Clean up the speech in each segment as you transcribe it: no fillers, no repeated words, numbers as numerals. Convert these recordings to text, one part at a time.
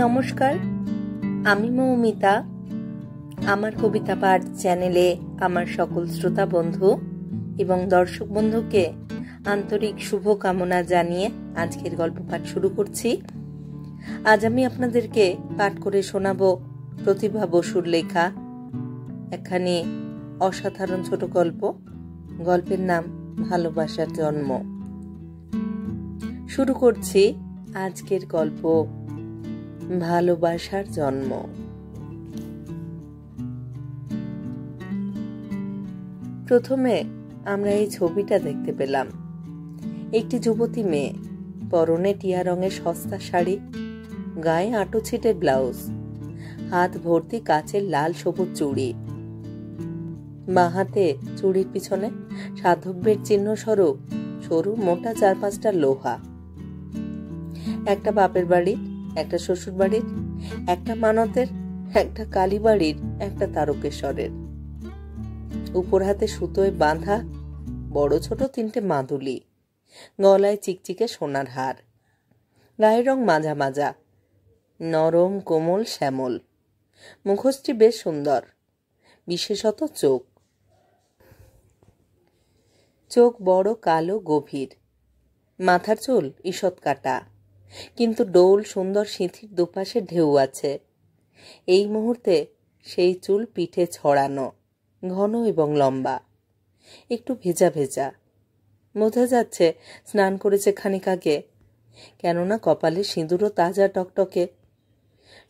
নমস্কার, আমি মৌমিতা। আমার কবিতা পাঠ চ্যানেলে আমার সকল শ্রোতা বন্ধু এবং দর্শক বন্ধুকে আন্তরিক শুভকামনা জানিয়ে আজকের গল্প পাঠ শুরু করছি। আজ আমি আপনাদেরকে পাঠ করে শোনাবো প্রতিভা বসুর লেখা একখানি অসাধারণ ছোট গল্প। গল্পের নাম ভালোবাসার জন্ম। শুরু করছি আজকের গল্প ভালোবাসার জন্ম। প্রথমে আমরা এই ছবিটা দেখতে পেলাম। একটি যুবতী মেয়ে, পরনে টিয়া রঙের সস্তা শাড়ি, গায়ে আঁটো ছিটে ব্লাউজ, হাত ভর্তি কাচের লাল সবুজ চুড়ি, বাঁ হাতে চুড়ির পিছনে সাধব্যের চিহ্ন স্বরূপ সরু মোটা 4-5টা লোহা। একটা বাপের বাড়ির, একটা শ্বশুর বাড়ির, একটা মানতের, একটা কালী বাড়ির, একটা তারকেশ্বরের। উপর হাতে সুতোয় বাঁধা বড় ছোট 3টে মাদুলি, গলায় চিকচিকে সোনার হার, গায়ের রং মাজা মাজা, নরম কোমল শ্যামল, মুখশ্রী বেশ সুন্দর, বিশেষত চোখ বড় কালো গভীর, মাথার চুল ঈষৎ কাটা, কিন্তু ডোল সুন্দর সিঁথির দুপাশে ঢেউ আছে। এই মুহূর্তে সেই চুল পিঠে ছড়ানো, ঘন এবং লম্বা, একটু ভেজা ভেজা। বোঝা যাচ্ছে স্নান করেছে খানিক আগে, কেননা কপালে সিঁদুরও তাজা টকটকে।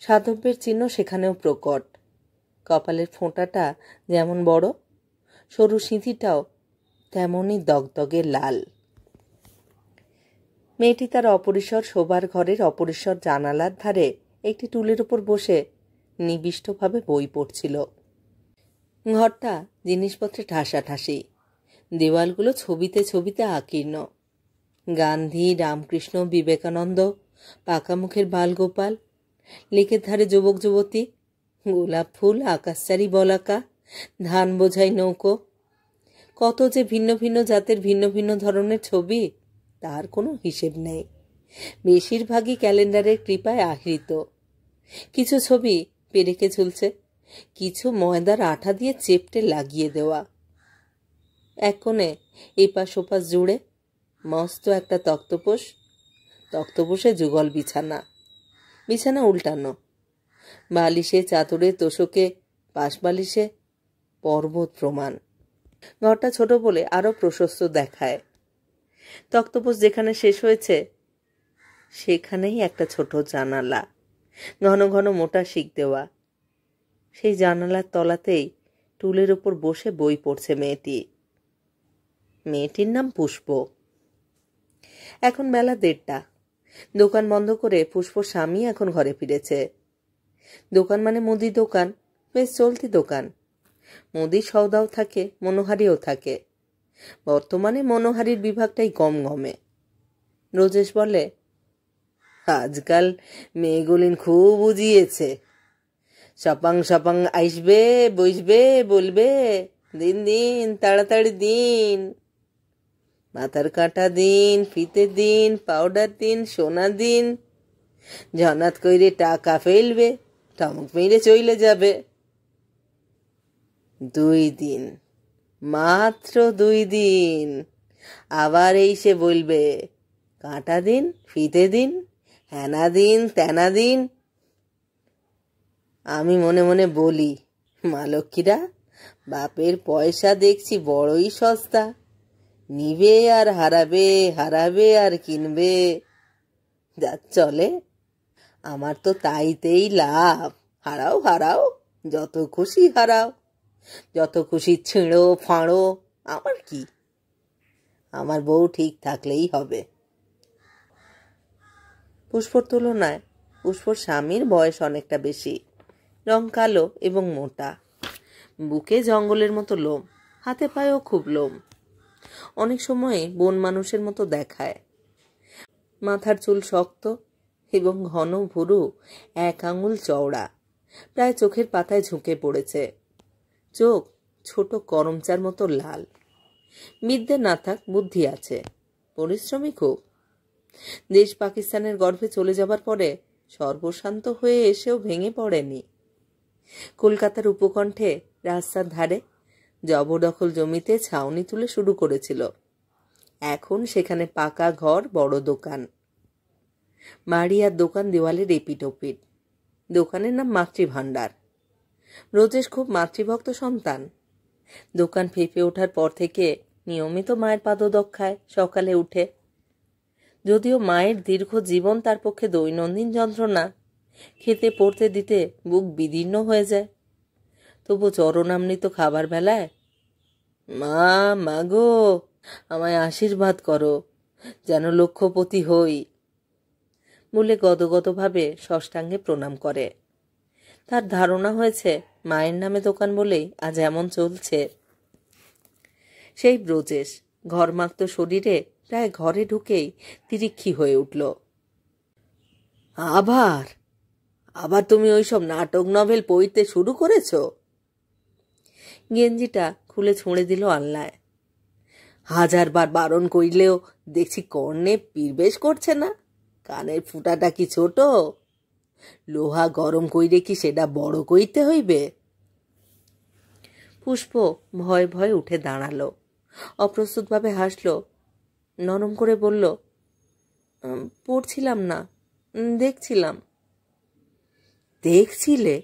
সাধব্যের চিহ্ন সেখানেও প্রকট। কপালের ফোঁটাটা যেমন বড়, সরু সিঁথিটাও তেমনই দগদগে লাল। মেয়েটি তার অপরিসর শোবার ঘরের অপরিসর জানালার ধারে একটি টুলের উপর বসে নিবিষ্টভাবে বই পড়ছিল। ঘরটা জিনিসপত্রে ঠাসাঠাসি, দেওয়ালগুলো ছবিতে ছবিতে আকীর্ণ। গান্ধী, রামকৃষ্ণ, বিবেকানন্দ, পাকা মুখের বালগোপাল, লেকের ধারে যুবক যুবতী, গোলাপ ফুল, আকাশচারী বলাকা, ধান বোঝাই নৌকো, কত যে ভিন্ন ভিন্ন জাতের ভিন্ন ভিন্ন ধরনের ছবি, তার কোনো হিসেব নেই। বেশিরভাগই ক্যালেন্ডারের কৃপায় আহৃত। কিছু ছবি পেরেকে ঝুলছে, কিছু ময়দার আঠা দিয়ে চেপটে লাগিয়ে দেওয়া। এক কোণে এপাশ ওপাশ জুড়ে মস্ত একটা তক্তপোষে যুগল বিছানা উল্টানো, বালিশে চাদরে তোষকে পাশ বালিশে পর্বত প্রমাণ। ঘরটা ছোট বলে আরো প্রশস্ত দেখায়। তক্তপোষ যেখানে শেষ হয়েছে সেখানেই একটা ছোট জানালা, ঘন ঘন মোটা শিক দেওয়া। সেই জানালার তলাতেই টুলের উপর বসে বই পড়ছে মেয়েটির নাম পুষ্প। এখন বেলা 1:30। দোকান বন্ধ করে পুষ্পর স্বামী এখন ঘরে ফিরেছে। দোকান মানে মুদি দোকান, বেশ চলতি দোকান। মুদির সওদাও থাকে, মনোহারিও থাকে। বর্তমানে মনোহারির বিভাগটাই কম গমে। রোজেশ বলে, আজকাল মেয়েগুলিন খুব উজিয়েছে। সপাং সপাং আসবে, বসবে, বলবে, দিন দিন তাড়াতাড়ি দিন, মাথার কাঁটা দিন, ফিতে দিন, পাউডার দিন, সোনা দিন, জনাত কইরে টাকা ফেলবে, টমক মেরে চলে যাবে। 2 দিন, মাত্র 2 দিন, আবার এই সে বলবে, কাঁটা দিন, ফিতে দিন, হ্যানা দিন, ত্যানা দিন। আমি মনে মনে বলি, মা লক্ষ্মীরা, বাপের পয়সা দেখছি বড়ই সস্তা, নিবে আর হারাবে, হারাবে আর কিনবে, যা চলে। আমার তো তাইতেই লাভ। হারাও হারাও, যত খুশি হারাও, যত খুশি ছিঁড়ো ফাঁড়ো, আমার কি? আমার বউ ঠিক থাকলেই হবে। পুষ্পর তুলনায় পুষ্পর স্বামীর বয়স অনেকটা বেশি, রং কালো এবং মোটা, বুকে জঙ্গলের মতো লোম, হাতে পায়েও খুব লোম, অনেক সময়ে বন মানুষের মতো দেখায়। মাথার চুল শক্ত এবং ঘন ভুরু 1 আঙুল চওড়া, প্রায় চোখের পাতায় ঝুঁকে পড়েছে। চোখ ছোট করমচার মতো লাল। বিদ্যে না থাক, বুদ্ধি আছে, পরিশ্রমী খুব। দেশ পাকিস্তানের গর্ভে চলে যাবার পরে সর্বশান্ত হয়ে এসেও ভেঙে পড়েনি। কলকাতার উপকণ্ঠে রাস্তার ধারে জবরদখল জমিতে ছাউনি তুলে শুরু করেছিল। এখন সেখানে পাকা ঘর, বড় দোকান। বাড়ি আর দোকান দেওয়ালের এপিটোপিট। দোকানের নাম মাতৃভাণ্ডার। ব্রজেশ খুব মাতৃভক্ত সন্তান। দোকান ফেঁপে ওঠার পর থেকে নিয়মিত মায়ের পাদদক খায় সকালে উঠে। যদিও মায়ের দীর্ঘ জীবন তার পক্ষে দৈনন্দিন যন্ত্রণা, খেতে পড়তে দিতে বুক বিদীর্ণ হয়ে যায়, তবু চরণামৃত খাবার বেলায় মা মাগো আমায় আশীর্বাদ করো, যেন লক্ষ্যপতি হই বলে গদগদভাবে ষষ্ঠাঙ্গে প্রণাম করে। তার ধারণা হয়েছে মায়ের নামে দোকান বলেই আজ এমন চলছে। সেই ব্রজেশ ঘরমাক্ত শরীরে প্রায় ঘরে ঢুকেই তিরিক্ষি হয়ে উঠল। আবার আবার তুমি ওইসব নাটক নভেল পড়তে শুরু করেছ? গেঞ্জিটা খুলে ছুঁড়ে দিল আলনায়। 1000 বার বারণ করিলেও দেখছি কর্ণে পিরবেশ করছে না। কানের ফুটাটা কি ছোট? লোহা গরম কইরে কি সেটা বড় কইতে হইবে? পুষ্প ভয় ভয়ে উঠে দাঁড়ালো, অপ্রস্তুতভাবে হাসল, নরম করে বলল, পড়ছিলাম না, দেখছিলাম। দেখছিলে?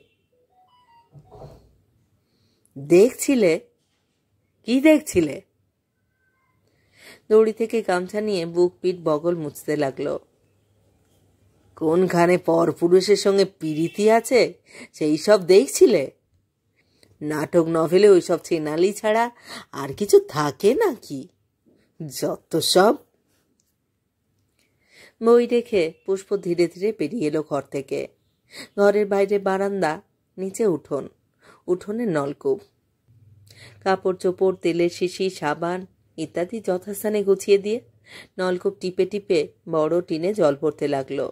দেখছিলে? কি দেখছিলে? দড়ি থেকে গামছা নিয়ে বুক পিঠ বগল মুছতে লাগলো। কোনখানে পরপুরুষের সঙ্গে পীড়িতি আছে সেই সব দেখছিলে? নাটক নভেলে ওইসব চেনালি ছাড়া আর কিছু থাকে নাকি? যত সব। বই রেখে পুষ্প ধীরে ধীরে বেরিয়ে এলো ঘর থেকে। ঘরের বাইরে বারান্দা, নিচে উঠোন, উঠোনে নলকূপ। কাপড় চোপড়, তেলের শিশি, সাবান ইত্যাদি যথাস্থানে গুছিয়ে দিয়ে নলকূপ টিপে টিপে বড় টিনে জল পড়তে লাগলো।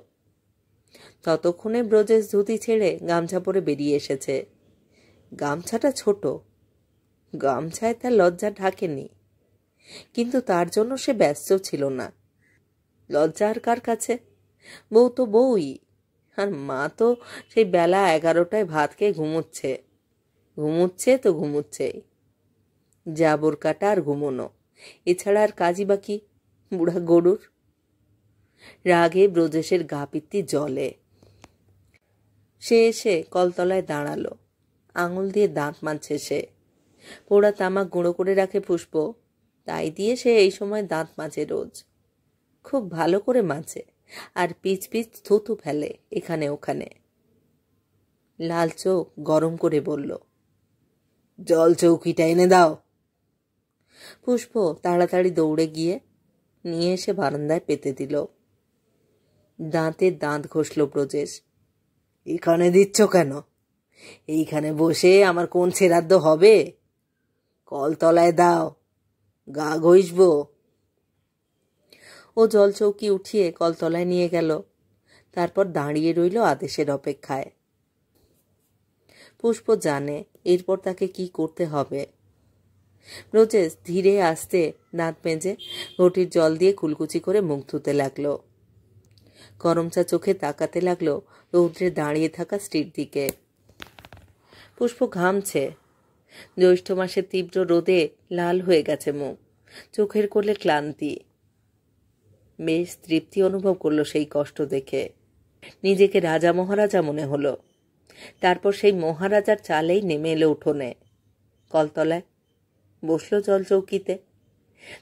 ততক্ষণে ব্রজেশ ধুতি ছেড়ে গামছা পরে বেরিয়ে এসেছে। গামছাটা ছোট, গামছায় তার লজ্জা ঢাকেনি, কিন্তু তার জন্য সে ব্যস্ত ছিল না। লজ্জা আর কার কাছে? বউ তো বউই, আর মা তো সেই বেলা 11টায় ভাত খেয়ে ঘুমোচ্ছে। ঘুমোচ্ছে তো ঘুমোচ্ছেই, জাবর কাটা আর ঘুমোনো, এছাড়া আর কাজই বাকি বুড়া গরুর। রাগে ব্রজেশের গা পিত্তি জ্বলে। সে এসে কলতলায় দাঁড়ালো, আঙুল দিয়ে দাঁত মাজছে সে। পোড়া তামাক গুঁড়ো করে রাখে পুষ্প, তাই দিয়ে সে এই সময় দাঁত মাজে রোজ। খুব ভালো করে মাজে, আর পিচ পিচ থুতু ফেলে এখানে ওখানে। লাল চোখ গরম করে বলল, জল চৌকিটা এনে দাও। পুষ্প তাড়াতাড়ি দৌড়ে গিয়ে নিয়ে এসে বারান্দায় পেতে দিল। দাঁতে দাঁত ঘষল ব্রজেশ। এখানে দিচ্ছ কেন? এইখানে বসে আমার কোন ছেড়াদ্দ হবে? কলতলায় দাও, গা ঘষব। ও জল চৌকি উঠিয়ে কলতলায় নিয়ে গেল, তারপর দাঁড়িয়ে রইল আদেশের অপেক্ষায়। পুষ্প জানে এরপর তাকে কি করতে হবে। ব্রজেশ ধীরে আস্তে দাঁত মেজে ঘটির জল দিয়ে কুলকুচি করে মুখ ধুতে লাগলো। গরমচা চোখে তাকাতে লাগলো রৌদ্রে দাঁড়িয়ে থাকা স্ত্রীর দিকে। পুষ্প ঘামছে। জ্যৈষ্ঠ মাসের তীব্র রোদে লাল হয়ে গেছে মুখ, চোখের কোলে ক্লান্তি। বেশ তৃপ্তি অনুভব করলো সেই কষ্ট দেখে। নিজেকে রাজা মহারাজা মনে হলো। তারপর সেই মহারাজার চালেই নেমে এলো উঠোনে। কলতলায় বসলো জল চৌকিতে।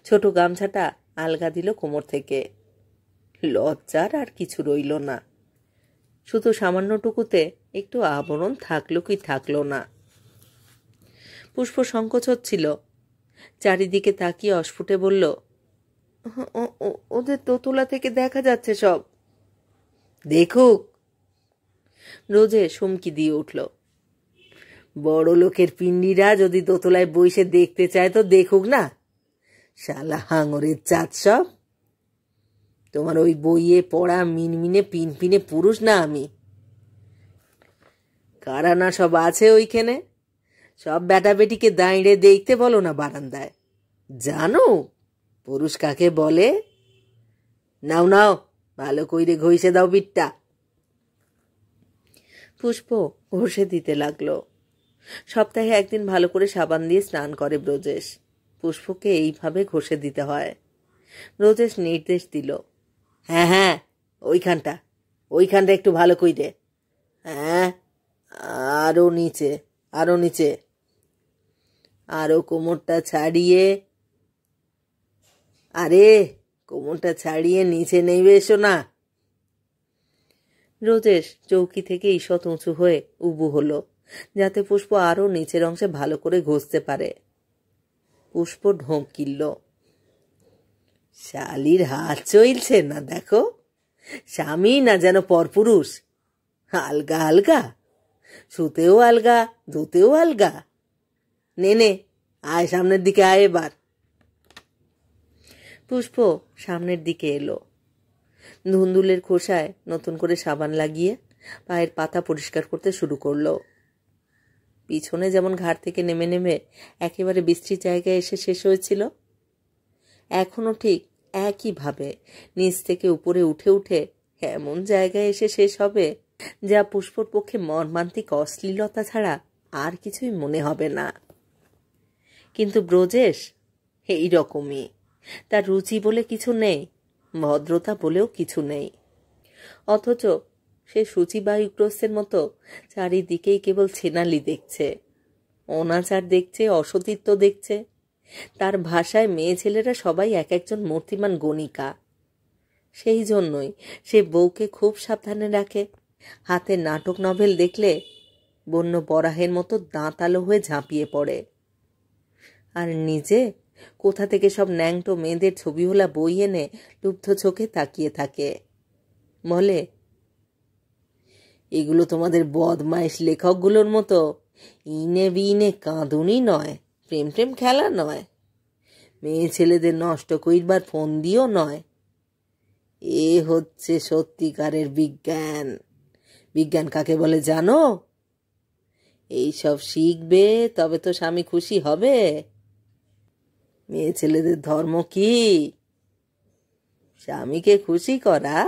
ছোট গামছাটা আলগা দিল কোমর থেকে। লজ্জার আর কিছু রইল না, শুধু সামান্যটুকুতে একটু আবরণ থাকলো কি থাকলো না। পুষ্প সংকোচ হচ্ছিল। চারিদিকে তাকিয়ে অস্ফুটে বলল, ওদের দোতলা থেকে দেখা যাচ্ছে সব। দেখুক। রোজে সুমকি দিয়ে উঠল। বড় লোকের পিন্ডিরা যদি দোতলায় বসে দেখতে চায় তো দেখুক না, শালা হাঙরের চাঁদ সব। তোমার ওই বইয়ে পড়া মিনমিনে পিনপিনে পুরুষ না আমি। কারা না সব আছে ওইখানে, সব বেটা বেটিকে দাঁড়িয়ে দেখতে বলো না বারান্দায়। জানো পুরুষ কাকে বলে? নাও নাও, ভালো কইরে ঘইষে দাও পিঠটা। পুষ্প ঘষে দিতে লাগলো। সপ্তাহে একদিন ভালো করে সাবান দিয়ে স্নান করে ব্রজেশ। পুষ্পকে এইভাবে ঘষে দিতে হয়। ব্রজেশ নির্দেশ দিল, হ্যাঁ হ্যাঁ, ওইখানটা একটু ভালো কইরে। হ্যাঁ, আরো নিচে, আরো নিচে, আরো কোমরটা ছাড়িয়ে। আরে কোমরটা ছাড়িয়ে নিচে নেমে এসো না। ব্রজেশ চৌকি থেকে ঈষৎ উঁচু হয়ে উবু হলো, যাতে পুষ্প আরো নিচের অংশে ভালো করে ঘষতে পারে। পুষ্প ঢোক গিলল। শালির হাত চলছে না, দেখো, স্বামী না যেন পরপুরুষ। আলগা আলগা, শুতেও আলগা, ধুতেও আলগা। নে আয়, সামনের দিকে আয় এবার। পুষ্প সামনের দিকে এলো। ধুন্দুলের খোসায় নতুন করে সাবান লাগিয়ে পায়ের পাতা পরিষ্কার করতে শুরু করলো। পিছনে যেমন ঘাট থেকে নেমে নেমে একেবারে বৃষ্টির জায়গায় এসে শেষ হয়েছিল, এখনো ঠিক একইভাবে নিচ থেকে উপরে উঠে উঠে এমন জায়গায় এসে শেষ হবে যা পুষ্পর পক্ষে মর্মান্তিক অশ্লীলতা ছাড়া আর কিছুই মনে হবে না। কিন্তু ব্রজেশ এই রকমই। তার রুচি বলে কিছু নেই, ভদ্রতা বলেও কিছু নেই। অথচ সে সূচিবায়ুগ্রস্তের মতো চারিদিকেই কেবল ছেনালি দেখছে, অনাচার দেখছে, অসতীত্ব দেখছে। তার ভাষায় মেয়ে ছেলেরা সবাই এক একজন মূর্তিমান গণিকা। সেই জন্যই সে বউকে খুব সাবধানে রাখে। হাতে নাটক নভেল দেখলে বন্য বরাহের মতো দাঁতালো হয়ে ঝাঁপিয়ে পড়ে, আর নিজে কোথা থেকে সব ন্যাংটো মেয়েদের ছবিওয়ালা বই এনে লুব্ধ চোখে তাকিয়ে থাকে। বলে, এগুলো তোমাদের বদমাইশ লেখকগুলোর মতো ইনে বিনে কাঁদুনি নয়, প্রেম প্রেম খেলা নয়, মেয়ে ছেলেদের নষ্ট কইবার ফোন দিও নয়। এ হচ্ছে সত্যিকারের বিজ্ঞান। বিজ্ঞান কাকে বলে জানো? এইসব শিখবে তবে তো স্বামী খুশি হবে। মেয়ে ছেলেদের ধর্ম কি? স্বামীকে খুশি করা।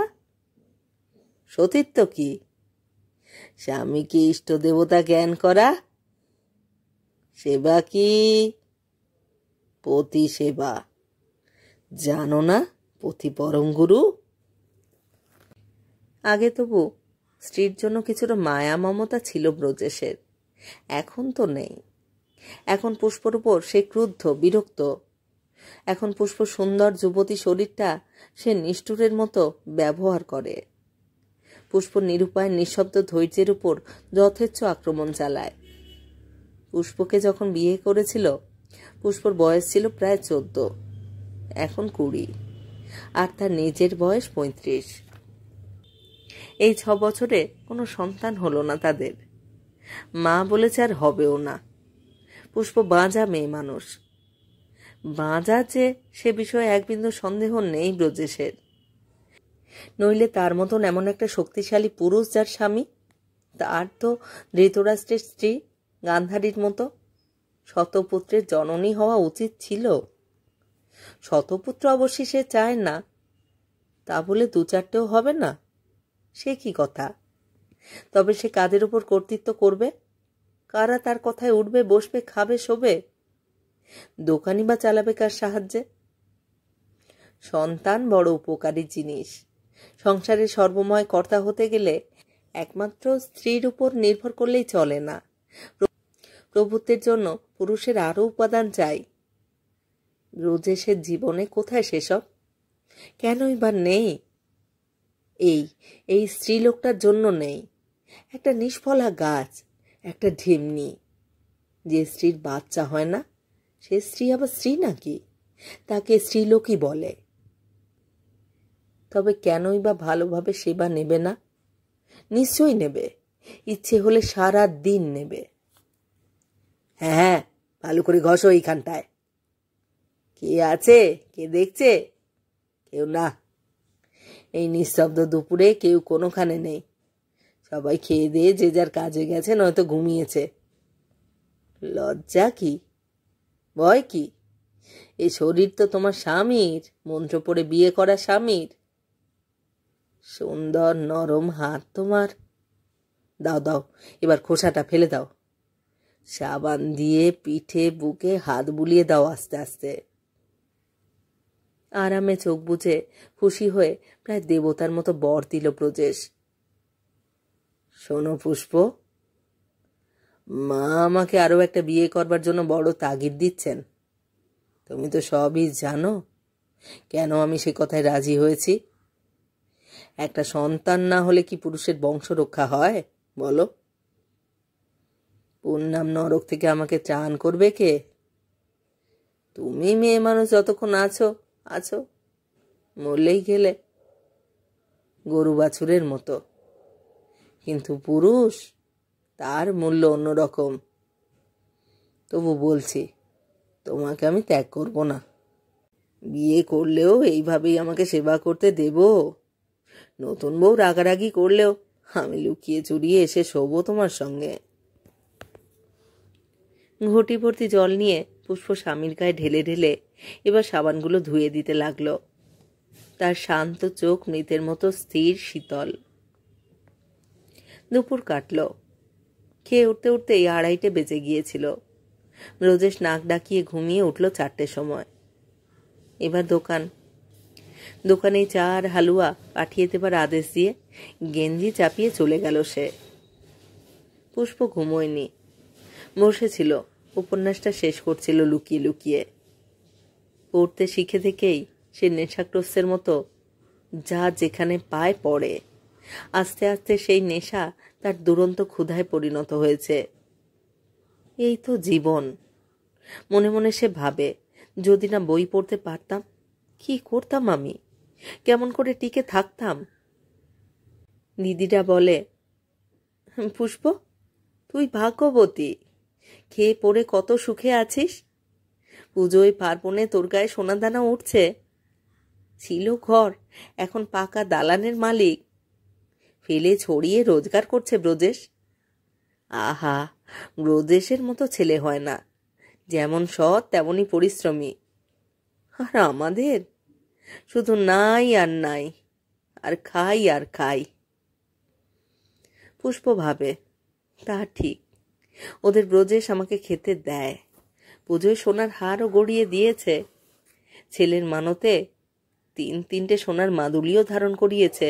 সতীত্ব কি? স্বামীকে ইষ্ট দেবতা জ্ঞান করা। সেবা কি? পতি সেবা। জানো না পতি পরম গুরু? আগে তবু স্ত্রীর জন্য কিছুটা মায়া মমতা ছিল ব্রজেশের, এখন তো নেই। এখন পুষ্পর উপর সে ক্রুদ্ধ, বিরক্ত। এখন পুষ্প সুন্দর যুবতী শরীরটা সে নিষ্ঠুরের মতো ব্যবহার করে। পুষ্প নিরুপায় নিঃশব্দ ধৈর্যের উপর যথেচ্ছ আক্রমণ চালায়। পুষ্পকে যখন বিয়ে করেছিল পুষ্পর বয়স ছিল প্রায় 14, এখন 20, আর তার নিজের বয়স 35। এই 6 বছরে কোনো সন্তান হলো না তাদের। মা বলেছে আর হবেও না। পুষ্প বাঁজা মেয়ে মানুষ। বাঁজা যে সে বিষয়ে এক বিন্দু সন্দেহ নেই ব্রজেশের। নইলে তার মতন এমন একটা শক্তিশালী পুরুষ যার স্বামী, তার তো ধৃতরাষ্ট্রের স্ত্রী গান্ধারীর মতো শতপুত্রের জননী হওয়া উচিত ছিল। শতপুত্র অবশ্যই সে চায় না, তা বলে 2-4টেও হবে না, সে কি কথা। তবে সে কাদের উপর কর্তৃত্ব করবে? কারা তার কথায় উঠবে, বসবে, খাবে, শোবে? দোকানি বা চালাবে কার সাহায্যে? সন্তান বড় উপকারী জিনিস। সংসারের সর্বময় কর্তা হতে গেলে একমাত্র স্ত্রীর উপর নির্ভর করলেই চলে না। প্রভুত্বের জন্য পুরুষের আরও উপাদান চাই। ব্রজেশের জীবনে কোথায় সেসব? কেনই বা নেই? এই স্ত্রীলোকটার জন্য নেই। একটা নিষ্ফলা গাছ, একটা ঢিমনি। যে স্ত্রীর বাচ্চা হয় না সে স্ত্রী আবার স্ত্রী নাকি? তাকে স্ত্রীলোকই বলে। তবে কেনই বা ভালোভাবে সেবা নেবে না? নিশ্চয়ই নেবে, ইচ্ছে হলে সারা দিন নেবে। হ্যাঁ, ভালো করে ঘষো এইখানটায়। কে আছে? কে দেখছে? কেউ না। এই নিস্তব্ধ দুপুরে কেউ কোনোখানে নেই। সবাই খেয়ে দিয়ে যে যার কাজে গেছে, নয়তো ঘুমিয়েছে। লজ্জা কি? ভয় কি? এই শরীর তো তোমার স্বামীর, মন্ত্র পড়ে বিয়ে করা স্বামীর। সুন্দর নরম হাত তোমার, দাও দাও, এবার খোসাটা ফেলে দাও। সাবান দিয়ে পিঠে বুকে হাত বুলিয়ে দাও আস্তে আস্তে। আরামে চোখ বুজে খুশি হয়ে প্রায় দেবতার মতো বর দিল ব্রজেশ। শোনো পুষ্প, মা আমাকে আরো একটা বিয়ে করবার জন্য বড় তাগিদ দিচ্ছেন। তুমি তো সবই জানো কেন আমি সে কথায় রাজি হয়েছি। একটা সন্তান না হলে কি পুরুষের বংশ রক্ষা হয় বলো? পুণ্যাম নরক থেকে আমাকে ত্রাণ করবে কে? তুমি মেয়ে মানুষ যতক্ষণ আছো আছো, মরলেই গেলে, গরু বাছুরের মতো। কিন্তু পুরুষ, তার মূল্য অন্যরকম। তবু বলছি, তোমাকে আমি ত্যাগ করব না। বিয়ে করলেও এইভাবেই আমাকে সেবা করতে দেব। নতুন বউ রাগারাগি করলেও আমি লুকিয়ে চুরিয়ে এসে শোবো তোমার সঙ্গে। ঘটি ভর্তি জল নিয়ে পুষ্প স্বামীর গায়ে ঢেলে ঢেলে এবার সাবানগুলো ধুয়ে দিতে লাগলো। তার শান্ত চোখ মৃতের মতো স্থির শীতল। দুপুর কাটল। খেয়ে উঠতে উঠতেই 2:30 বেজে গিয়েছিল। ব্রজেশ নাক ডাকিয়ে ঘুমিয়ে উঠল 4টের সময়। এবার দোকানে চা আর হালুয়া পাঠিয়ে দেবার আদেশ দিয়ে গেঞ্জি চাপিয়ে চলে গেল সে। পুষ্প ঘুমোয়নি, বসেছিল, উপন্যাসটা শেষ করছিল লুকিয়ে লুকিয়ে। পড়তে শিখে থেকেই সে নেশাগ্রস্তের মতো যা যেখানে পায় পড়ে। আস্তে আস্তে সেই নেশা তার দুরন্ত ক্ষুধায় পরিণত হয়েছে। এই তো জীবন। মনে মনে সে ভাবে, যদি না বই পড়তে পারতাম, কি করতাম আমি, কেমন করে টিকে থাকতাম। দিদিরা বলে, পুষ্প তুই ভাগ্যবতী, খেয়ে পড়ে কত সুখে আছিস। পুজোয় পার্বণে তোর গায়ে সোনাদানা উঠছে। ছিল ঘর, এখন পাকা দালানের মালিক। ফেলে ছড়িয়ে রোজগার করছে ব্রজেশ। আহা, ব্রজেশের মতো ছেলে হয় না, যেমন সৎ তেমনই পরিশ্রমী। আর আমাদের শুধু নাই আর নাই, আর খাই আর খাই। পুষ্প ভাবে, তা ঠিক, ওদের ব্রজেশ আমাকে খেতে দেয়, পুজোয় সোনার হারও গড়িয়ে দিয়েছে, ছেলের মানতে 3-3টে সোনার মাদুলিও ধারণ করিয়েছে।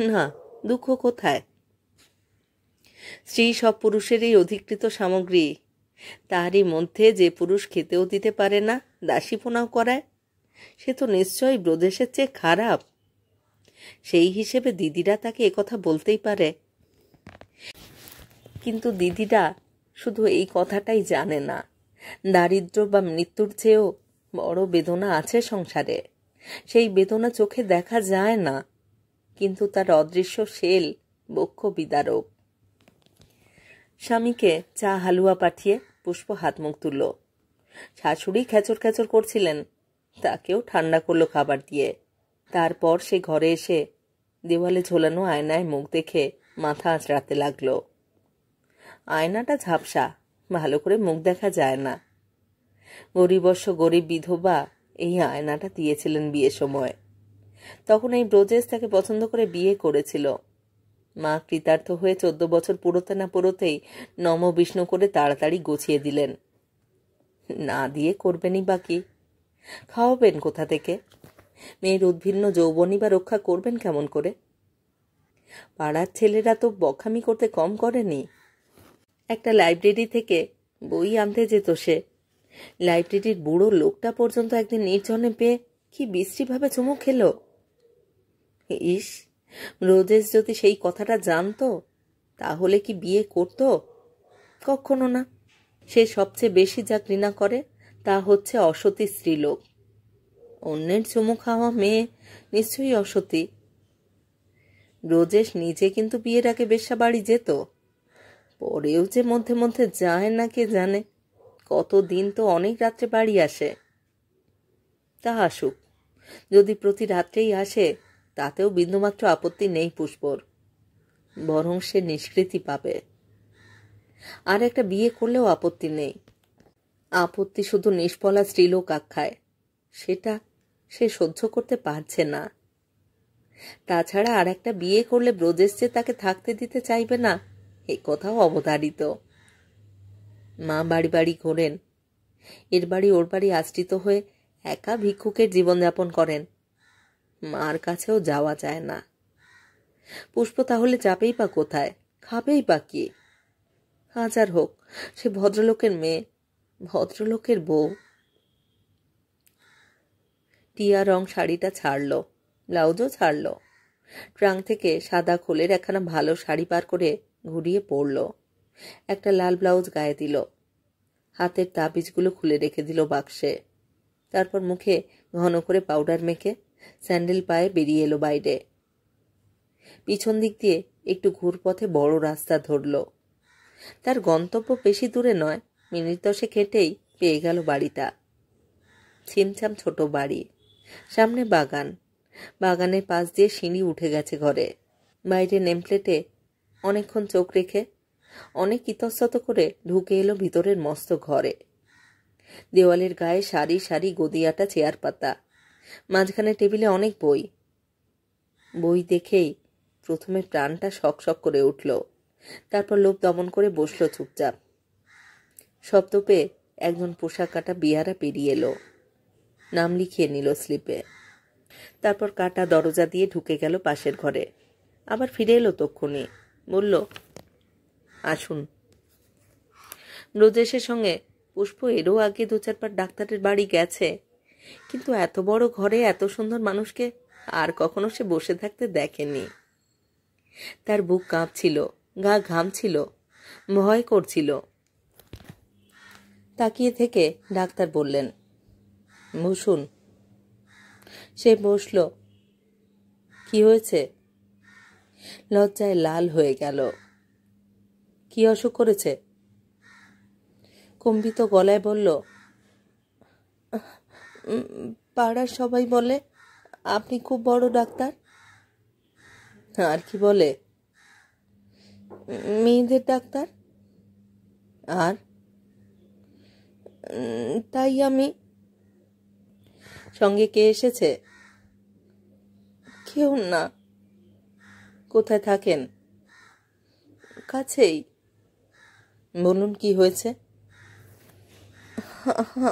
না, দুঃখ কোথায়? স্ত্রী সব পুরুষেরই অধিকৃত সামগ্রী। তারই মধ্যে যে পুরুষ খেতেও দিতে পারে না, দাসীপনাও করায়, সে তো নিশ্চয়ই ব্রজেশের চেয়ে খারাপ। সেই হিসেবে দিদিরা তাকে একথা বলতেই পারে। কিন্তু দিদিরা শুধু এই কথাটাই জানে না, দারিদ্র বা মৃত্যুর চেয়েও বড় বেদনা আছে সংসারে। সেই বেদনা চোখে দেখা যায় না, কিন্তু তার অদৃশ্য শেল বক্ষ বিদারক। স্বামীকে চা হালুয়া পাঠিয়ে পুষ্প হাত মুখ তুলল। শাশুড়ি খেচর খেচর করছিলেন, তাকেও ঠান্ডা করলো খাবার দিয়ে। তারপর সে ঘরে এসে দেওয়ালে ঝোলানো আয়নায় মুখ দেখে মাথা আঁচড়াতে লাগলো। আয়নাটা ঝাপসা, ভালো করে মুখ দেখা যায় না। গরিবস্য গরিব বিধবা এই আয়নাটা দিয়েছিলেন বিয়ের সময়। তখন এই ব্রজেশ তাকে পছন্দ করে বিয়ে করেছিল। মা কৃতার্থ হয়ে 14 বছর পুরোতে না পুরোতেই নম বিষ্ণু করে তাড়াতাড়ি গুছিয়ে দিলেন। না দিয়ে করবেনই বাকি, খাওয়াবেন কোথা থেকে? মেয়ের উদ্ভিন্ন যৌবনই বা রক্ষা করবেন কেমন করে? পাড়ার ছেলেরা তো বখামি করতে কম করেনি। একটা লাইব্রেরি থেকে বই আনতে যেত সে। লাইব্রেরির বুড়ো লোকটা পর্যন্ত একদিন নির্জনে পেয়ে কি বিশ্রীভাবে চুমু খেল। ইস, ব্রজেশ যদি সেই কথাটা জানতো তাহলে কি বিয়ে করত? কখনো না। সে সবচেয়ে বেশি যা ঘৃণা করে তা হচ্ছে অসতী স্ত্রীলোক। অন্যের চুমু খাওয়া মেয়ে নিশ্চয়ই অসতী। ব্রজেশ নিজে কিন্তু বিয়ের আগে বেশ্যা বাড়ি যেত, পরেও যে মধ্যে মধ্যে যায় না কে জানে। কতদিন তো অনেক রাত্রে বাড়ি আসে। তা আসুক, যদি প্রতি রাত্রেই আসে তাতেও বিন্দুমাত্র আপত্তি নেই পুষ্পর, বরং সে নিষ্কৃতি পাবে। আর একটা বিয়ে করলেও আপত্তি নেই। আপত্তি শুধু নিষ্ফলা স্ত্রীলোক আখ্যায়, সেটা সে সহ্য করতে পারছে না। তাছাড়া আর একটা বিয়ে করলে ব্রজেশ যে তাকে থাকতে দিতে চাইবে না, এই কথাও অবধারিত। মা বাড়ি বাড়ি ঘোরেন, এর বাড়ি ওর বাড়ি আশ্রিত হয়ে একা ভিক্ষুকের জীবনযাপন করেন। মার কাছেও যাওয়া যায় না। পুষ্প তাহলে যাবেই বা কোথায়, খাবেই বা কি? হাজার হোক সে ভদ্রলোকের মেয়ে, ভদ্রলোকের বউ। টিয়া রং শাড়িটা ছাড়ল, ব্লাউজও ছাড়ল। ট্রাঙ্ক থেকে সাদা খোলের একখানা ভালো শাড়ি পার করে ঘুরিয়ে পরল। একটা লাল ব্লাউজ গায়ে দিল। হাতের তাবিজগুলো খুলে রেখে দিল বাক্সে। তারপর মুখে ঘন করে পাউডার মেখে স্যান্ডেল পায়ে বেরিয়ে এলো বাইরে। পিছন দিক দিয়ে একটু ঘুরপথে বড় রাস্তা ধরল। তার গন্তব্য বেশি দূরে নয়, মিনিট 10 হেঁটেই পেয়ে গেল বাড়িটা। ছিমছাম ছোট বাড়ি, সামনে বাগান, বাগানের পাশ দিয়ে সিঁড়ি উঠে গেছে ঘরে। বাইরে নেমপ্লেটে অনেকক্ষণ চোখ রেখে অনেক ইতস্তত করে ঢুকে এলো ভিতরের মস্ত ঘরে। দেওয়ালের গায়ে সারি সারি গদিয়াটা চেয়ার পাতা, মাঝখানে টেবিলে অনেক বই। বই দেখেই প্রথমে প্রাণটা শক করে উঠল, তারপর লোভ দমন করে বসল চুপচাপ। শব্দ পেয়ে একজন পোশাক কাটা বিয়ারা পেরিয়ে এলো, নাম লিখিয়ে নিল স্লিপে। তারপর কাটা দরজা দিয়ে ঢুকে গেল পাশের ঘরে। আবার ফিরে এলো তক্ষুনি, বলল, আসুন। ব্রজেশের সঙ্গে পুষ্প এরও আগে 2-4 বার ডাক্তারের বাড়ি গেছে, কিন্তু এত বড় ঘরে এত সুন্দর মানুষকে আর কখনো সে বসে থাকতে দেখেনি। তার বুক কাঁপছিল, গা ঘামছিল, ভয় করছিল। তাকিয়ে থেকে ডাক্তার বললেন, বসুন। সে বসল। কি হয়েছে? লজ্জায় লাল হয়ে গেল। কি অসুখ করেছে? কম্পিত গলায় বলল, পাড়ার সবাই বলে আপনি খুব বড় ডাক্তার। আর কি বলে? মেয়েদের ডাক্তার। আর তাই আমি। সঙ্গে কে এসেছে? কেউ না। কোথায় থাকেন? কাছেই। বলুন, কি হয়েছে?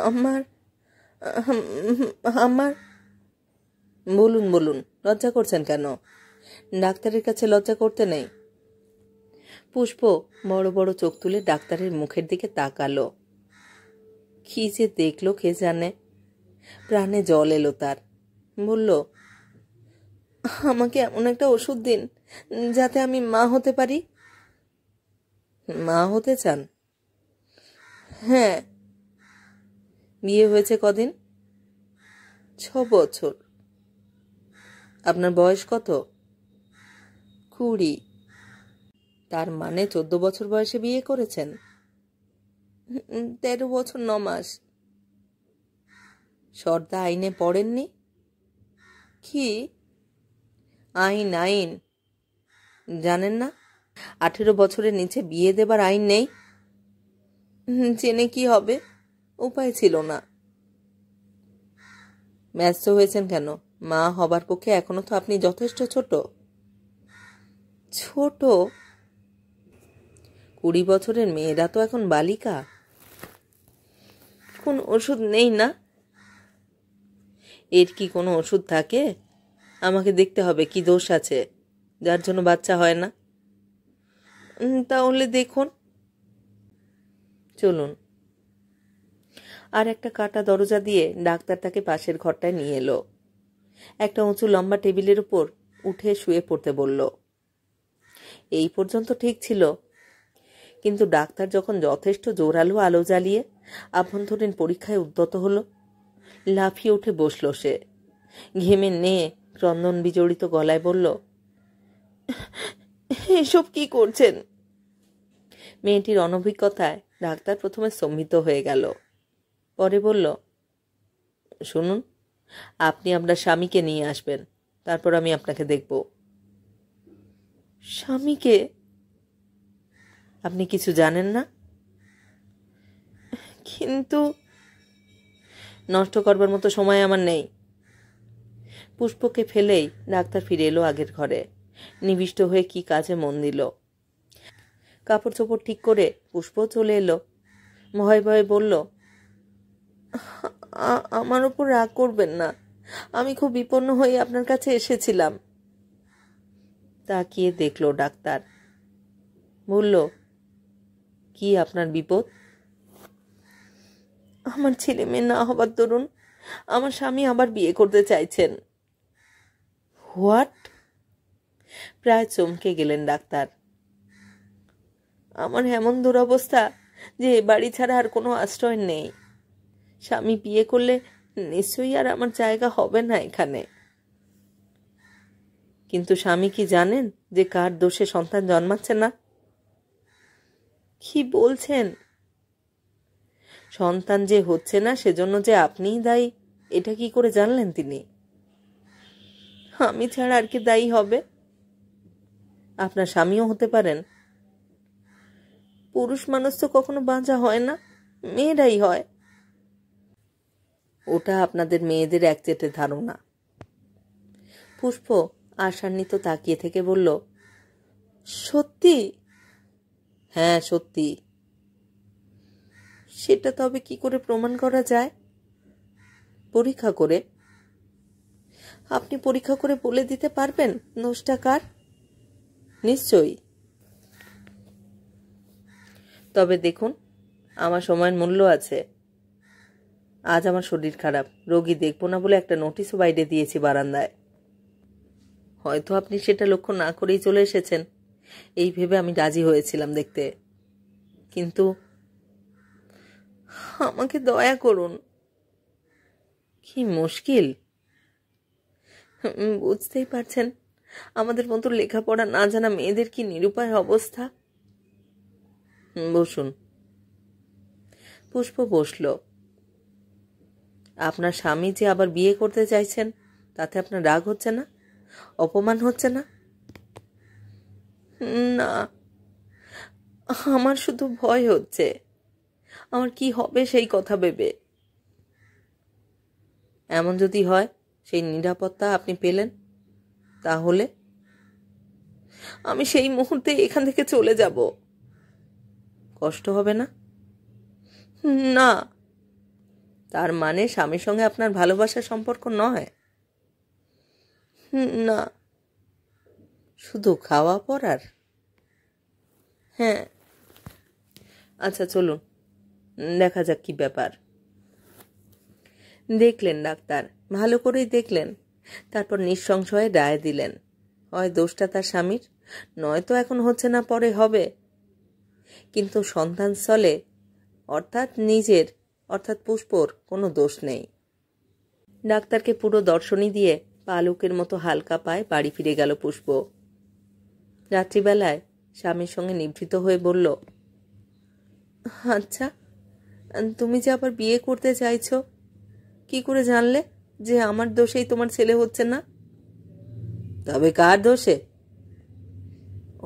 আমার আমার বলুন বলুন, লজ্জা করছেন কেন? ডাক্তারের কাছে লজ্জা করতে নেই। পুষ্প বড় বড় চোখ তুলে ডাক্তারের মুখের দিকে তাকালো। কি যে দেখলো কে জানে। প্রাণে জল এলো তার। বলল, আমাকে এমন একটা ওষুধ দিন যাতে আমি মা হতে পারি। মা হতে চান? হ্যাঁ। বিয়ে হয়েছে কদিন? 6 বছর। আপনার বয়স কত? 20। তার মানে 14 বছর বয়সে বিয়ে করেছেন? 13 বছর 9 মাস। সর্দা আইনে পড়েননি? কি আইন? আইন জানেন না? 18 বছরের নিচে বিয়ে দেবার আইন নেই। জেনে কি হবে, উপায় ছিল না। ব্যস্ত হয়েছেন কেন? মা হবার পক্ষে এখনো তো আপনি যথেষ্ট ছোট। ছোট? 20 বছরের মেয়েরা তো এখন বালিকা। কোন ওষুধ নেই না? এর কি কোনো ওষুধ থাকে? আমাকে দেখতে হবে কি দোষ আছে যার জন্য বাচ্চা হয় না। তাহলে দেখুন। চলুন। আর একটা কাটা দরজা দিয়ে ডাক্তার তাকে পাশের ঘরটায় নিয়ে এলো। একটা উঁচু লম্বা টেবিলের উপর উঠে শুয়ে পড়তে বলল। এই পর্যন্ত ঠিক ছিল, কিন্তু ডাক্তার যখন যথেষ্ট জোরালো আলো জ্বালিয়ে আভ্যন্তরীণ পরীক্ষায় উদ্যত হলো, লাফিয়ে উঠে বসল সে। ঘেমে নিয়ে ক্রন্দন বিজড়িত গলায় বলল, এসব কি করছেন? মেয়েটির অনভিজ্ঞতায় ডাক্তার প্রথমে স্তম্ভিত হয়ে গেল, পরে বলল, শুনুন, আপনি আপনার স্বামীকে নিয়ে আসবেন, তারপর আমি আপনাকে দেখব। স্বামীকে? আপনি কিছু জানেন না? কিন্তু নষ্ট করবার মতো সময় আমার নেই। পুষ্পকে ফেলেই ডাক্তার ফিরে এলো আগের ঘরে। নিবিষ্ট হয়ে কি কাজে মন দিল। কাপড় চোপড় ঠিক করে পুষ্প চলে এলো। ভয়ে ভয়ে বলল, আমার উপর রাগ করবেন না, আমি খুব বিপন্ন হয়ে আপনার কাছে এসেছিলাম। তাকিয়ে দেখলো ডাক্তার। বলল, কি আপনার বিপদ? আমার ছেলে মেয়ে না হবার দরুন আমার স্বামী আবার বিয়ে করতে চাইছেন। হোয়াট? প্রায় চমকে গেলেন ডাক্তার। আমার এমন দুরবস্থা যে বাড়ি ছাড়া আর কোনো আশ্রয় নেই। স্বামী বিয়ে করলে নিশ্চয়ই আর আমার জায়গা হবে না এখানে। কিন্তু স্বামী কি জানেন যে কার দোষে সন্তান জন্মাচ্ছে না? কি বলছেন? সন্তান যে হচ্ছে না সেজন্য যে আপনিই দায়ী, এটা কি করে জানলেন তিনি? আমি ছাড়া আর কি দায়ী হবে? আপনার স্বামীও হতে পারেন। পুরুষ মানুষ তো কখনো বাঁচা হয় না, মেয়েরাই হয়। ওটা আপনাদের মেয়েদের একচেটে ধারণা। পুষ্প আশান্বিত তাকিয়ে থেকে বলল, সত্যি? হ্যাঁ, সত্যি। সেটা তবে কি করে প্রমাণ করা যায়? পরীক্ষা করে। আপনি পরীক্ষা করে বলে দিতে পারবেন দোষটা কার? নিশ্চয়ই। তবে দেখুন, আমার সময়ের মূল্য আছে। আজ আমার শরীর খারাপ, রোগী দেখব না বলে একটা নোটিশও বাইরে দিয়েছি বারান্দায়। হয়তো আপনি সেটা লক্ষ্য না করেই চলে এসেছেন, এই ভেবে আমি রাজি হয়েছিলাম দেখতে। কিন্তু আমাকে দয়া করুন। কি মুশকিল! বুঝতেই পারছেন আমাদের মতো লেখাপড়া না জানা মেয়েদের কি নিরুপায় অবস্থা। বসুন। পুষ্প বসল। আপনার স্বামী যে আবার বিয়ে করতে চাইছেন, তাতে আপনার রাগ হচ্ছে না? অপমান হচ্ছে না? না, আমার শুধু ভয় হচ্ছে, আমার কি হবে সেই কথা ভেবে। এমন যদি হয় সেই নিরাপত্তা আপনি পেলেন, তাহলে আমি সেই মুহূর্তে এখান থেকে চলে যাব। কষ্ট হবে না? না। তার মানে স্বামীর সঙ্গে আপনার ভালোবাসার সম্পর্ক নয়? না। শুধু খাওয়া পড়ার? হ্যাঁ। আচ্ছা চলুন, দেখা যাক কি ব্যাপার। দেখলেন ডাক্তার, ভালো করেই দেখলেন। তারপর নিঃসংশয়ে রায় দিলেন, হয় দোষটা তার স্বামীর, নয়তো এখন হচ্ছে না, পরে হবে। কিন্তু সন্তানস্থলে অর্থাৎ নিজের অর্থাৎ পুষ্পর কোনো দোষ নেই। ডাক্তারকে পুরো দর্শনী দিয়ে পালকের মতো হালকা পায়ে বাড়ি ফিরে গেল পুষ্প। রাত্রিবেলায় স্বামীর সঙ্গে নিভৃত হয়ে বলল, আচ্ছা, তুমি যে আবার বিয়ে করতে চাইছ, কি করে জানলে যে আমার দোষেই তোমার ছেলে হচ্ছে না? তবে কার দোষে?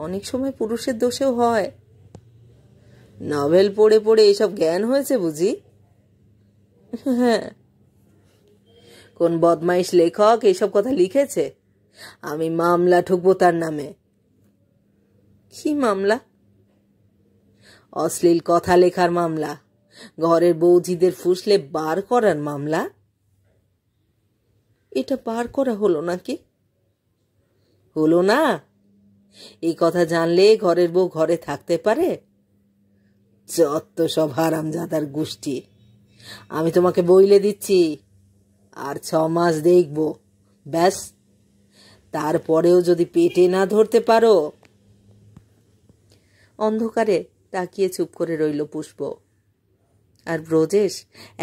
অনেক সময় পুরুষের দোষেও হয়। নভেল পড়ে পড়ে এইসব জ্ঞান হয়েছে বুঝি? হ্যাঁ। কোন বদমাইশ লেখক এইসব কথা লিখেছে? আমি মামলা ঠুকবো তার নামে। কি মামলা? অশ্লীল কথা লেখার মামলা, ঘরের বৌঝিদের ফুসলে বার করার মামলা। এটা বার করা হলো নাকি? হলো না? এই কথা জানলে ঘরের বউ ঘরে থাকতে পারে? যত সব হারামজাদার গোষ্ঠী। আমি তোমাকে বইলে দিচ্ছি, আর 6 মাস দেখব, ব্যাস। তারপরেও যদি পেটে না ধরতে পারো। অন্ধকারে তাকিয়ে চুপ করে রইল পুষ্প। আর ব্রজেশ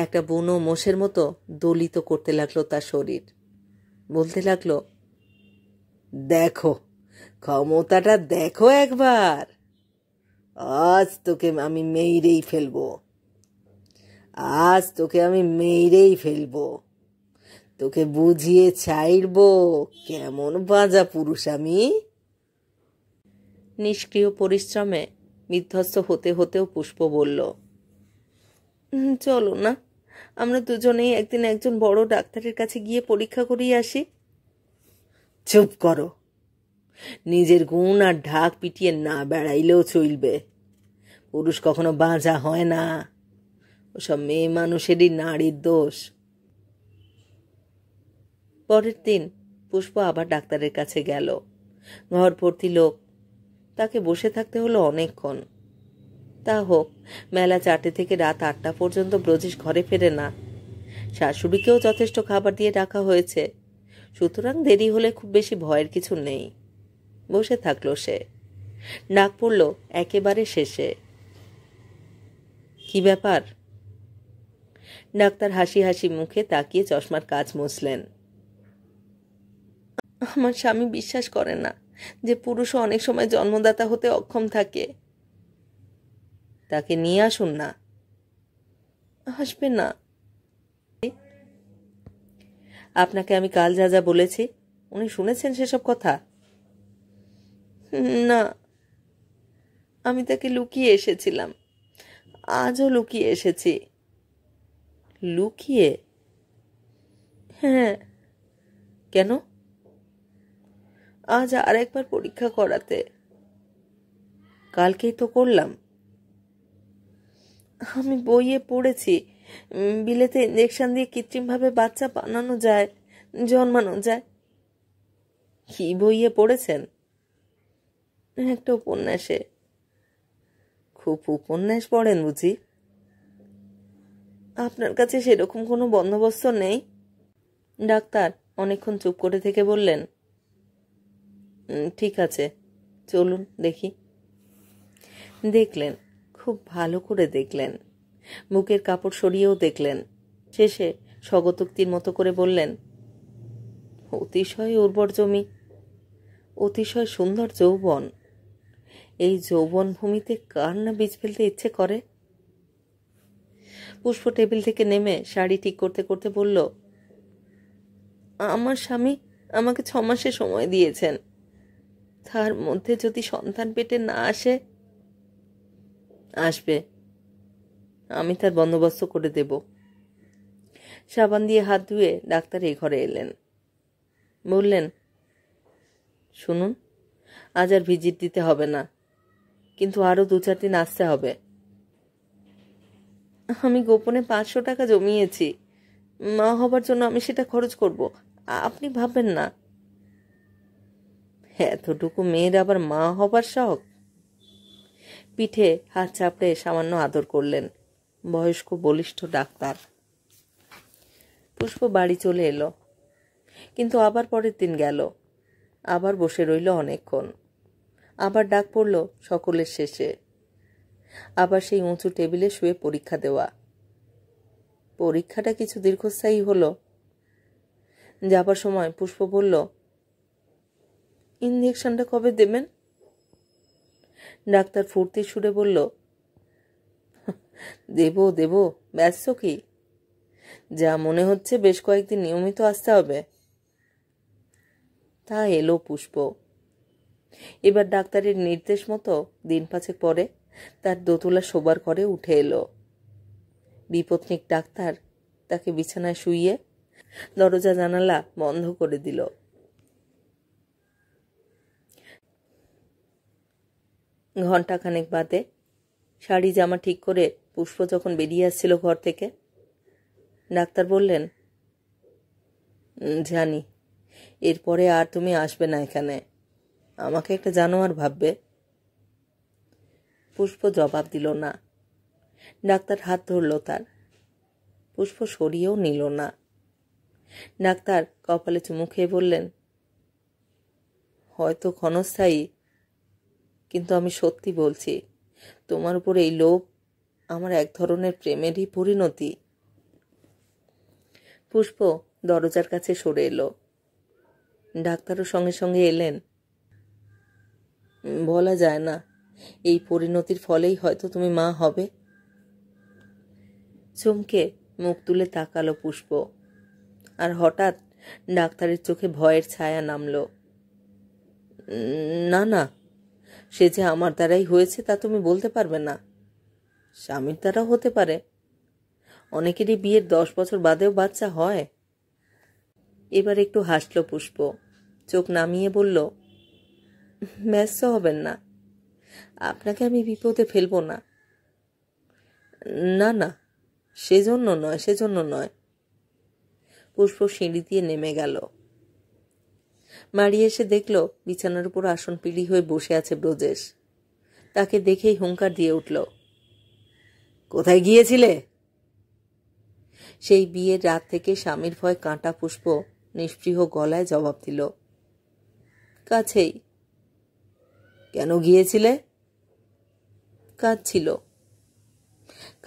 একটা বুনো মোষের মতো দলিত করতে লাগলো তার শরীর। বলতে লাগলো, দেখো, ক্ষমতাটা দেখো একবার। আজ তোকে আমি মেরেই ফেলবো, আজ তোকে আমি মেরেই ফেলবো, তোকে বুঝিয়ে ছাইড়বো কেমন বাজা পুরুষ আমি। নিষ্ক্রিয় পরিশ্রমে বিধ্বস্ত হতে হতেও পুষ্প বলল, চলো না, আমরা দুজনেই একদিন একজন বড় ডাক্তারের কাছে গিয়ে পরীক্ষা করিয়ে আসি। চুপ করো। নিজের গুণ আর ঢাক পিটিয়ে না বেড়াইলেও চলবে। পুরুষ কখনো বাঁচা হয় না, ওসব মেয়ে মানুষেরই নারীর দোষ। পরের দিন পুষ্প আবার ডাক্তারের কাছে গেল। ঘর ভর্তি লোক, তাকে বসে থাকতে হলো অনেকক্ষণ। তা হোক, মেলা 4টে থেকে রাত 8টা পর্যন্ত ব্রজেশ ঘরে ফেরে না। শাশুড়িকেও যথেষ্ট খাবার দিয়ে রাখা হয়েছে, সুতরাং দেরি হলে খুব বেশি ভয়ের কিছু নেই। বসে থাকলো সে। ডাক পড়ল একেবারে শেষে। কি ব্যাপার? ডাক্তার হাসি হাসি মুখে তাকিয়ে চশমার কাঁচ মুছলেন। আমার স্বামী বিশ্বাস করে না যে পুরুষও অনেক সময় জন্মদাতা হতে অক্ষম থাকে। তাকে নিয়ে আসুন না। আসবে না। আপনাকে আমি কাল যা যা বলেছি, উনি শুনেছেন সেসব কথা? না, আমি তাকে লুকিয়ে এসেছিলাম, আজও লুকিয়ে এসেছি। লুকিয়ে? হ্যাঁ। কেন? আজ আর একবার পরীক্ষা করাতে। কালকেই তো করলাম। আমি বইয়ে পড়েছি বিলেতে ইঞ্জেকশন দিয়ে কৃত্রিমভাবে বাচ্চা বানানো যায়, জন্মানো যায়। কি বইয়ে পড়েছেন? একটা উপন্যাসে। খুব উপন্যাস পড়েন বুঝি? আপনার কাছে সেরকম কোনো বন্দোবস্ত নেই? ডাক্তার অনেকক্ষণ চুপ করে থেকে বললেন, ঠিক আছে, চলুন দেখি। দেখলেন, খুব ভালো করে দেখলেন, মুখের কাপড় সরিয়েও দেখলেন। শেষে স্বগতোক্তির মতো করে বললেন, অতিশয় উর্বর জমি, অতিশয় সুন্দর যৌবন। এই যৌবন ভূমিতে কার না বীজ ফেলতে ইচ্ছে করে? পুষ্প টেবিল থেকে নেমে শাড়ি ঠিক করতে করতে বলল, আমার স্বামী আমাকে 6 মাসের সময় দিয়েছেন। তার মধ্যে যদি সন্তান পেটে না আসে। আসবে, আমি তার বন্দোবস্ত করে দেব। সাবান দিয়ে হাত ধুয়ে ডাক্তার এই ঘরে এলেন। বললেন, শুনুন, আজ আর ভিজিট দিতে হবে না, কিন্তু আরো 2-4 দিন আসতে হবে। আমি গোপনে 500 টাকা জমিয়েছি, মা হবার জন্য আমি সেটা খরচ করব, আপনি ভাববেন না। এতটুকু মেয়ের আবার মা হবার শখ? পিঠে হাত চাপড়ে সামান্য আদর করলেন বয়স্ক বলিষ্ঠ ডাক্তার। পুষ্প বাড়ি চলে এলো, কিন্তু আবার পরের দিন গেল। আবার বসে রইল অনেকক্ষণ। আবার ডাক পড়ল সকলের শেষে। আবার সেই উঁচু টেবিলে শুয়ে পরীক্ষা দেওয়া। পরীক্ষাটা কিছু দীর্ঘস্থায়ী হলো। যাবার সময় পুষ্প বলল, ইঞ্জেকশনটা কবে দেবেন? ডাক্তার ফুর্তির সুরে বলল, দেব, ব্যস্ত কি? যা মনে হচ্ছে বেশ কয়েকদিন নিয়মিত আসতে হবে। তা এলো পুষ্প। এবার ডাক্তারের নির্দেশ মতো 5 দিন পরে তার দোতলা শোবার ঘরে উঠে এলো। বিপত্নিক ডাক্তার তাকে বিছানায় শুইয়ে দরজা জানালা বন্ধ করে দিল। ঘণ্টাখানেক বাদে শাড়ি জামা ঠিক করে পুষ্প যখন বেরিয়ে আসছিল ঘর থেকে, ডাক্তার বললেন, জানি এরপরে আর তুমি আসবে না এখানে, আমাকে একটা জানোয়ার ভাববে। পুষ্প জবাব দিল না। ডাক্তার হাত ধরল তার। পুষ্প সরিয়েও নিল না। ডাক্তার কপালে চুমু খেয়ে বললেন, হয়তো ক্ষণস্থায়ী, কিন্তু আমি সত্যি বলছি, তোমার উপর এই লোভ আমার এক ধরনের প্রেমেরই পরিণতি। পুষ্প দরজার কাছে সরে এলো। ডাক্তারও সঙ্গে সঙ্গে এলেন। বলা যায় না, এই পরিণতির ফলেই হয়তো তুমি মা হবে। চমকে মুখ তুলে তাকালো পুষ্প, আর হঠাৎ ডাক্তারের চোখে ভয়ের ছায়া নামলো। না, সে যে আমার দ্বারাই হয়েছে তা তুমি বলতে পারবে না, স্বামীর দ্বারাও হতে পারে। অনেকেরই বিয়ের 10 বছর বাদেও বাচ্চা হয়। এবার একটু হাসল পুষ্প। চোখ নামিয়ে বলল, ব্যস্ত হবেন না, আপনাকে আমি বিপদে ফেলব না। না না, সেজন্য নয়। পুষ্প সিঁড়ি দিয়ে নেমে গেল। বাড়ি এসে দেখল বিছানার উপর আসন পিড়ি হয়ে বসে আছে ব্রজেশ। তাকে দেখেই হুঙ্কার দিয়ে উঠল, কোথায় গিয়েছিলে? সেই বিয়ের রাত থেকে স্বামীর ভয় কাঁটা পুষ্প নিষ্পৃহ গলায় জবাব দিল, কাছেই। কেন গিয়েছিলে? কাজ ছিল।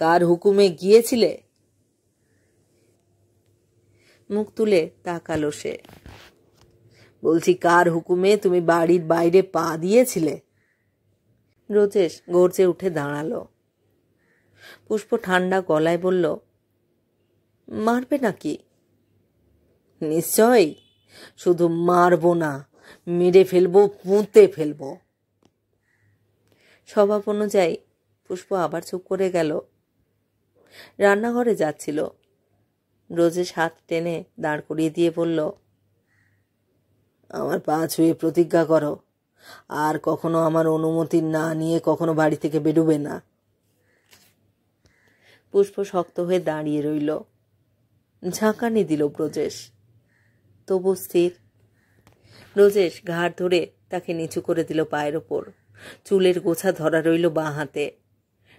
কার হুকুমে গিয়েছিলে? মুখ তুলে তাকালো সে। বলছি, কার হুকুমে তুমি বাড়ির বাইরে পা দিয়েছিলে? ব্রজেশ গর্জে উঠে দাঁড়ালো। পুষ্প ঠান্ডা গলায় বলল, মারবে নাকি? নিশ্চয়ই, শুধু মারবো না, মেরে ফেলবো, পুঁতে ফেলবো। স্বভাব অনুযায়ী পুষ্প আবার চুপ করে গেল। রান্নাঘরে যাচ্ছিল। ব্রজেশ হাত টেনে দাঁড় করিয়ে দিয়ে বলল, আমার পা ছুঁয়ে প্রতিজ্ঞা করো, আর কখনো আমার অনুমতি না নিয়ে কখনো বাড়ি থেকে বেরোবে না। পুষ্প শক্ত হয়ে দাঁড়িয়ে রইল। ঝাঁকানি দিল ব্রজেশ, তবু স্থির। ব্রজেশ ঘাড় ধরে তাকে নিচু করে দিল পায়ের ওপর। চুলের গোছা ধরা রইল বাঁ হাতে।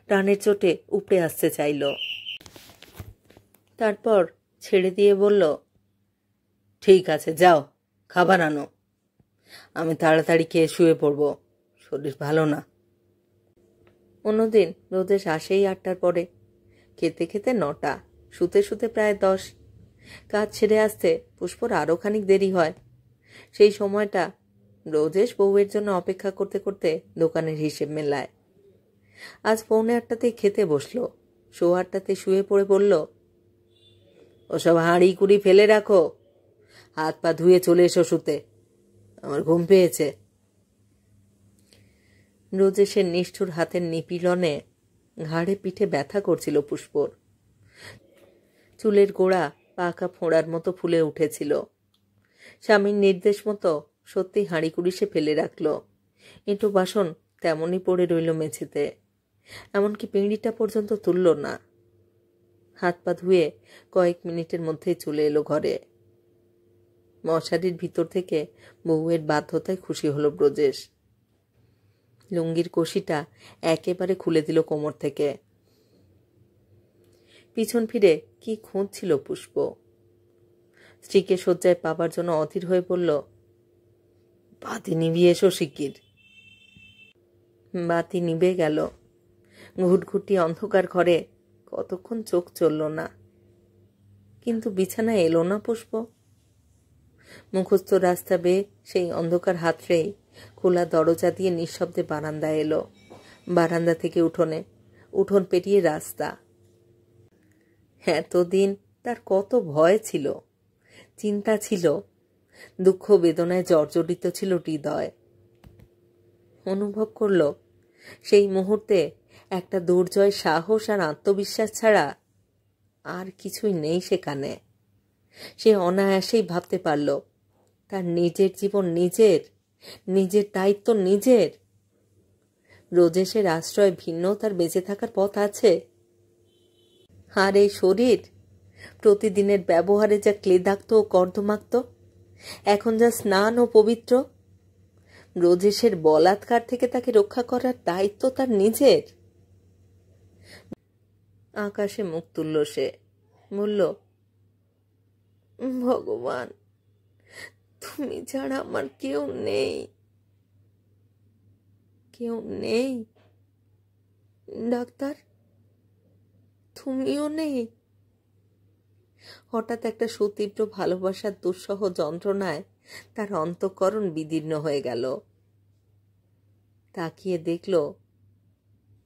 টানের চোটে উপড়ে আসতে চাইল। তারপর ছেড়ে দিয়ে বলল, ঠিক আছে, যাও, খাবার আনো। আমি তাড়াতাড়ি খেয়ে শুয়ে পড়ব, শরীর ভালো না। অন্যদিন ব্রজেশ আসেই 8টার পরে, খেতে খেতে 9টা, শুতে শুতে প্রায় 10। কাজ ছেড়ে আসতে পুষ্পর আরও খানিক দেরি হয়। সেই সময়টা ব্রজেশ বউয়ের জন্য অপেক্ষা করতে করতে দোকানের হিসেব মেলায়। আজ 7:45তেই খেতে বসল। 8:15 শুয়ে পড়ে বলল, ওসব হাঁড়ি কুড়ি ফেলে রাখো, হাত পা ধুয়ে চলে এসো শুতে, আমার ঘুম পেয়েছে। ব্রজেশের নিষ্ঠুর হাতের নিপীড়নে ঘাড়ে পিঠে ব্যথা করছিল পুষ্পর। চুলের গোড়া পাকা ফোঁড়ার মতো ফুলে উঠেছিল। স্বামীর নির্দেশ মতো সত্যি হাঁড়িকুড়ি সে ফেলে রাখল। এঁটো বাসন তেমনই পড়ে রইল মেঝেতে। এমনকি পিঁড়িটা পর্যন্ত তুলল না। হাত পা ধুয়ে কয়েক মিনিটের মধ্যেই চলে এলো ঘরে। মশারির ভিতর থেকে বউয়ের বাধ্যতায় খুশি হলো ব্রজেশ। লুঙ্গির কষিটা একেবারে খুলে দিল কোমর থেকে। পিছন ফিরে কি খুঁজছিল পুষ্প। স্ত্রীকে শয্যায় পাবার জন্য অধীর হয়ে পড়ল, বাতি নিভিয়ে এসো শিগগির। বাতি নিভে গেল। ঘুটঘুটি অন্ধকার ঘরে কতক্ষণ চোখ চলল না, কিন্তু বিছানায় এলো না পুষ্প। মুখস্থ রাস্তা বেয়ে সেই অন্ধকার হাতড়েই খোলা দরজা দিয়ে নিঃশব্দে বারান্দায় এলো। বারান্দা থেকে উঠোনে, উঠোন পেরিয়ে রাস্তা। এতদিন তার কত ভয় ছিল, চিন্তা ছিল, দুঃখ বেদনায় জর্জরিত ছিল হৃদয়। অনুভব করল সেই মুহূর্তে একটা দুর্জয় সাহস আর আত্মবিশ্বাস ছাড়া আর কিছুই নেই সেখানে। সে অনায়াসেই ভাবতে পারল তার নিজের জীবন নিজের, নিজের দায়িত্ব নিজের। ব্রজেশের আশ্রয় ভিন্ন তার বেঁচে থাকার পথ আছে। আর এই শরীর প্রতিদিনের ব্যবহারে যা ক্লেদাক্ত ও কর্দমাক্ত, এখন যা স্নান ও পবিত্র, ব্রজেশের বলাৎকার থেকে তাকে রক্ষা করার দায়িত্ব তার নিজের। আকাশে মুখ তুলল সে, বলল, ভগবান, তুমি ছাড়া আমার কেউ নেই, কেউ নেই। ডাক্তার, তুমিও নেই। হঠাৎ একটা সুতীব্র ভালোবাসার দুঃসহ যন্ত্রণায় তার অন্তঃকরণ বিদীর্ণ হয়ে গেল। তাকিয়ে দেখল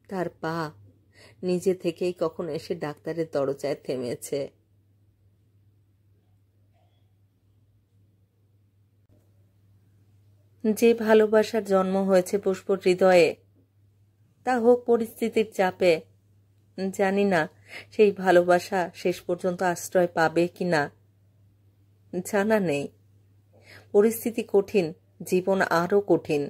তার পা নিজে থেকেই কখন এসে ডাক্তারের দরজায় থেমেছে। যে ভালোবাসার জন্ম হয়েছে পুষ্পর হৃদয়ে, তা হোক পরিস্থিতির চাপে, জানি না সেই ভালোবাসা শেষ পর্যন্ত আশ্রয় পাবে কিনা, জানা নেই। পরিস্থিতি কঠিন, জীবন আরও কঠিন।